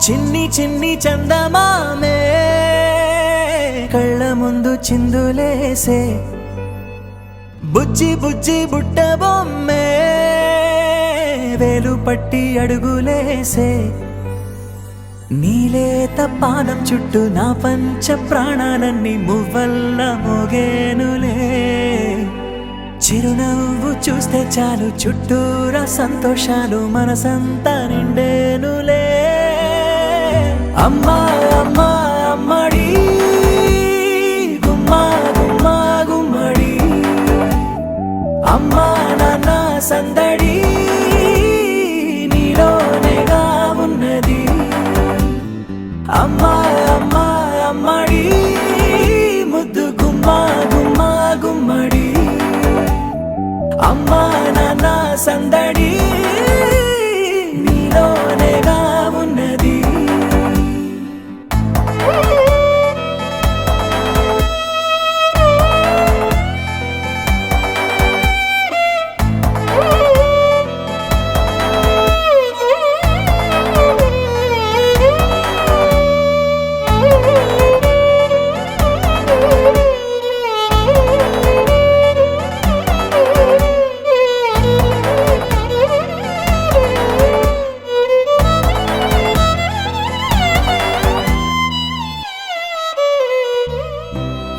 చిన్ని చిన్ని చందమామే కళ్ళ ముందు చిందులేసే బుజ్జి బుజ్జి బుట్ట బొమ్మే వేలు పట్టి అడుగులేసే నీలేత పాదం చుట్టూ నా పంచ ప్రాణాలన్నీ మువ్వల్ల మోగేనులే చిరునవ్వు చూస్తే చాలు చుట్టూరా సంతోషాలు మనసంతా నిండేనులే అమ్మా అమ్మా అమ్మడి గుమ్మా గుమ్మా గుమ్మడి అమ్మా నాన్న సందడి నీలోనేగా ఉన్నది అమ్మా అమ్మా అమ్మడి ముద్దు గుమ్మా గుమ్మా గుమ్మడి అమ్మా నాన్న సందడి నీలోనేగా ఉన్నది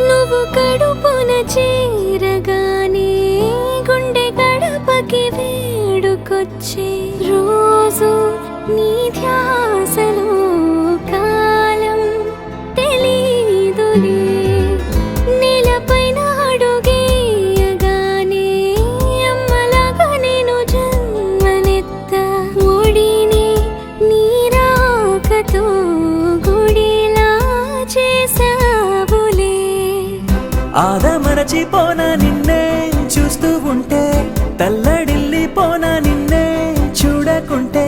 నువ్వు కడుపున చేరగానే గుండె గడపకి వేడుకొచ్చే రోజు నీ ధ్యాసలో కాలం తెలీదులే నేలపైన అడుగేయగానే అమ్మలాగా నేను జన్మనెత్త ఒడిని నీ రాకతో గుడిలా చేసావులే ఆదమరచిపోనా నిన్నే చూస్తూ ఉంటే తల్లడిల్లిపోనా నిన్నే చూడకుంటే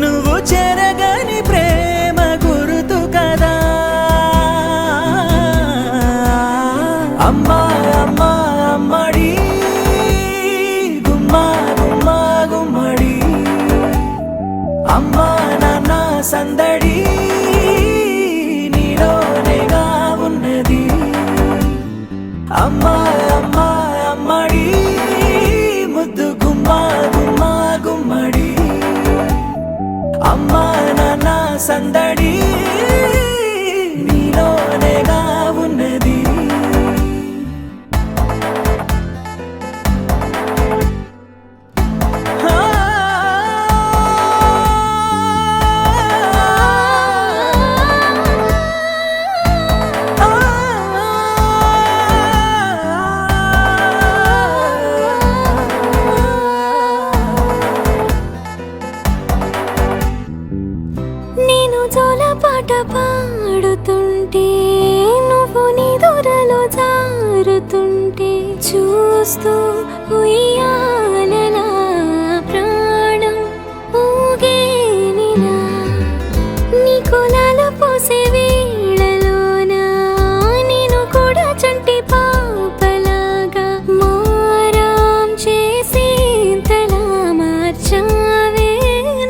నువ్వు చెరగని ప్రేమ గురుతు కదా అమ్మా అమ్మా అమ్మడి గుమ్మా గుమ్మా గుమ్మడి అమ్మా నాన్న సందడి నీలోనేగా ఉన్నది అమ్మా అమ్మా అమ్మడి ముద్దు గుమ్మా గుమ్మా గుమ్మడి అమ్మా నాన్న సందడి నీలోనేగా ఉన్నది నేను జోలపాట పాడుతుంటే నువ్వు నీ దూరలో జారుతుంటే చూస్తూ ఉయ్యాలలా ప్రాణం ఊగేనిలా నీ కులాల పోసే వేళలోన నేను కూడా చంటి పాపలాగా మారాం చేసేంతలా మార్చావే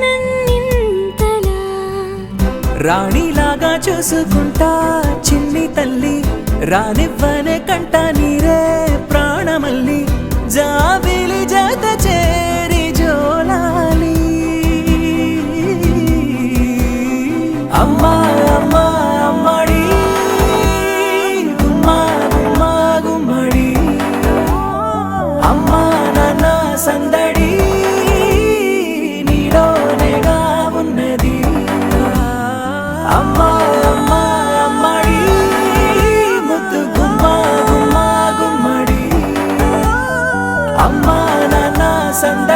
నన్నింతలా రాణిలాగా చూసుకుంటా చిన్ని తల్లి రానివ్వనే కంట నీరే ప్రాణమల్లి జాబిలి జత చేరి జోలాలి అమ్మా అమ్మా అమ్మడి గుమ్మా గుమ్మా గుమ్మడి అమ్మా నాన్న సందడి నీలోనేగా ఉన్నది అమ్మా అమ్మా అమ్మడి ముద్దు గుమ్మా గుమ్మా గుమ్మడి అమ్మా నాన్న సందడి